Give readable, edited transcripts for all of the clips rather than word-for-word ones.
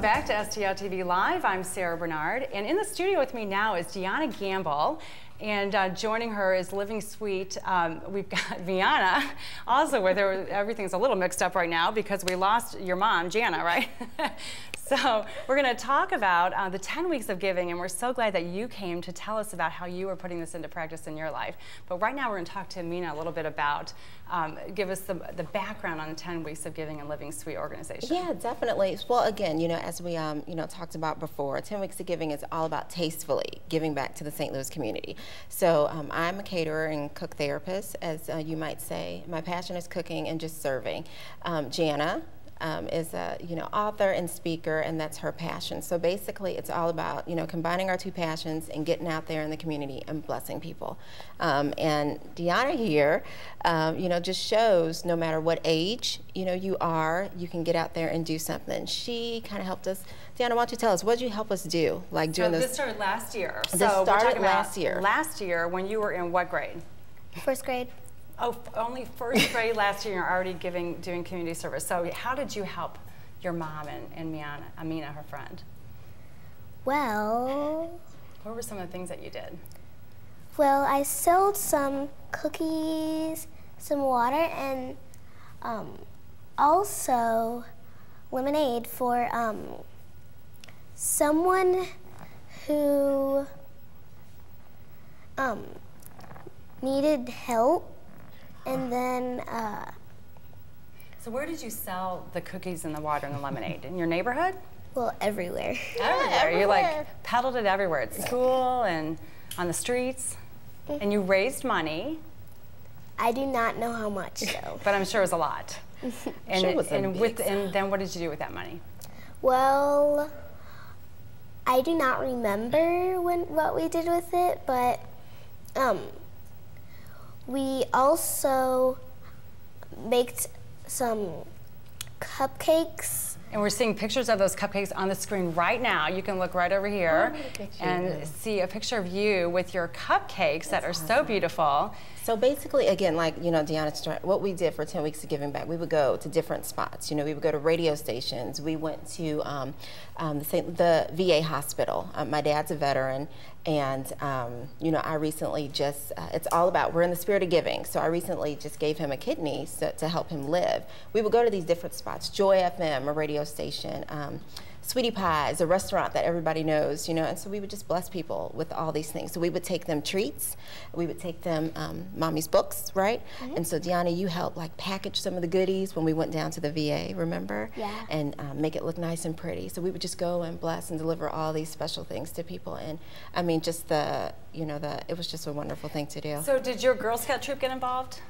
back to STL TV Live. I'm Sarah Bernard, and in the studio with me now is Dyawna Gamble, and joining her is Living Sweet. We've got Aminah also with her. Everything's a little mixed up right now because we lost your mom, Jana, right? So we're going to talk about the 10 weeks of giving, and we're so glad that you came to tell us about how you are putting this into practice in your life. But right now we're going to talk to Aminah a little bit about, give us the background on the 10 weeks of giving and Living Sweet organization. Yeah, definitely. Well, again, you know, as we talked about before, 10 weeks of giving is all about tastefully giving back to the St. Louis community. So I'm a caterer and cook therapist, as you might say. My passion is cooking and just serving. Jana is a author and speaker, and that's her passion. So basically it's all about combining our two passions and getting out there in the community and blessing people. And Dyawna here just shows no matter what age you are, you can get out there and do something. She kind of helped us. Dyawna, why don't you tell us, what did you help us do? Like during this started last year. This started last year. Last year, when you were in what grade? First grade. Oh, only first grade last year, you're already doing community service. So how did you help your mom and Aminah, her friend? Well... What were some of the things that you did? Well, I sold some cookies, some water, and also lemonade for someone who needed help. And then, so where did you sell the cookies and the water and the lemonade? In your neighborhood? Well, everywhere. Everywhere. You like peddled it everywhere, at school and on the streets. And you raised money. I do not know how much, though. But I'm sure it was a lot. And, and then what did you do with that money? Well, I do not remember what we did with it, but we also baked some cupcakes. And we're seeing pictures of those cupcakes on the screen right now. You can look right over here and see a picture of you with your cupcakes that are so beautiful. So basically, again, like, Dyawna, what we did for 10 weeks of giving back, we would go to different spots. We would go to radio stations. We went to the VA hospital. My dad's a veteran, and, I recently just, it's all about, we're in the spirit of giving, so I recently just gave him a kidney to help him live. We would go to these different spots, Joy FM, a radio station, Sweetie Pie's, a restaurant that everybody knows, and so we would just bless people with all these things. So we would take them treats, we would take them mommy's books, right? And so Dyawna, you helped like package some of the goodies when we went down to the VA, remember? Yeah. And make it look nice and pretty. So we would just go and bless and deliver all these special things to people. And I mean, just it was just a wonderful thing to do. So did your Girl Scout troop get involved?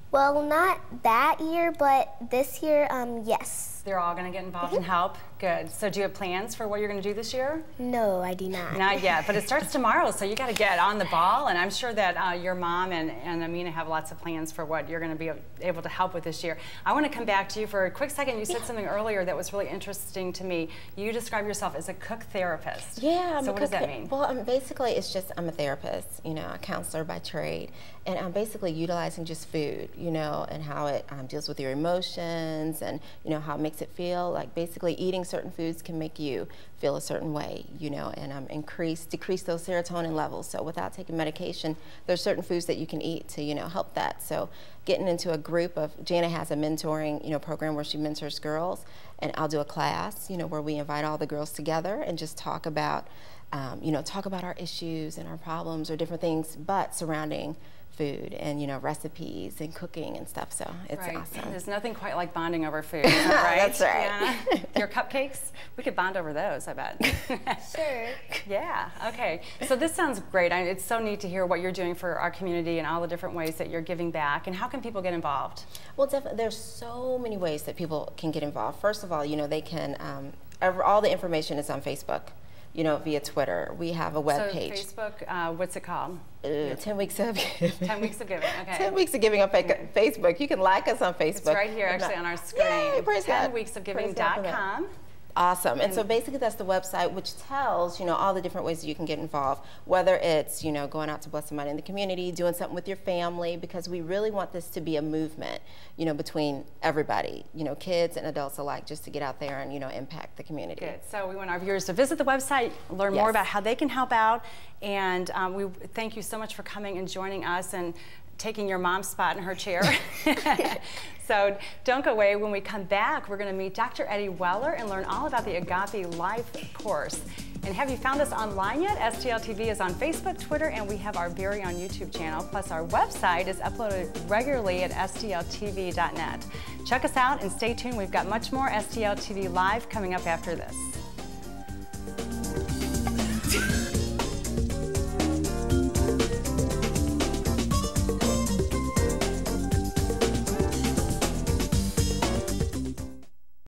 Well, not that year, but this year, yes. They're all going to get involved and help? Good. So do you have plans for what you're going to do this year? No, I do not. Not yet, but it starts tomorrow, so you got to get on the ball, and I'm sure that your mom and Aminah have lots of plans for what you're going to be able to help with this year. I want to come back to you for a quick second. You said something earlier that was really interesting to me. You describe yourself as a cook therapist. Yeah. So what does that mean? Well, basically, it's just I'm a therapist, a counselor by trade, and I'm basically utilizing just food, and how it deals with your emotions, and how it makes it feel. Like basically eating certain foods can make you feel a certain way, and decrease those serotonin levels. So without taking medication, there's certain foods that you can eat to help that. So getting into a group of, Jana has a mentoring program where she mentors girls, and I'll do a class where we invite all the girls together and just talk about our issues and our problems or different things, but surrounding food and recipes and cooking and stuff, so it's awesome. There's nothing quite like bonding over food, isn't that right? That's right. Your cupcakes, we could bond over those, I bet. Sure. Yeah, okay. So this sounds great. It's so neat to hear what you're doing for our community and all the different ways that you're giving back. And how can people get involved? Well, definitely, there's so many ways that people can get involved. First of all, they can, all the information is on Facebook. Via Twitter. We have a web page. So Facebook, what's it called? 10 Weeks of Giving. 10 Weeks of Giving, okay. 10 Weeks of Giving on Facebook. You can like us on Facebook. It's right here actually on our screen. Yay, praise God. 10weeksofgiving.com. Awesome. And so basically that's the website, which tells, you know, all the different ways you can get involved, whether it's, you know, going out to bless somebody in the community, doing something with your family, because we really want this to be a movement, you know, between everybody, you know, kids and adults alike, just to get out there and, you know, impact the community. Good. So we want our viewers to visit the website, learn more about how they can help out, and we thank you so much for coming and joining us and taking your mom's spot in her chair. So don't go away. When we come back, we're going to meet Dr. Eddie Weller and learn all about the Agape Life course. And have you found us online yet? STL TV is on Facebook, Twitter, and we have our very own YouTube channel. Plus, our website is uploaded regularly at stltv.net. Check us out and stay tuned. We've got much more STL TV Live coming up after this.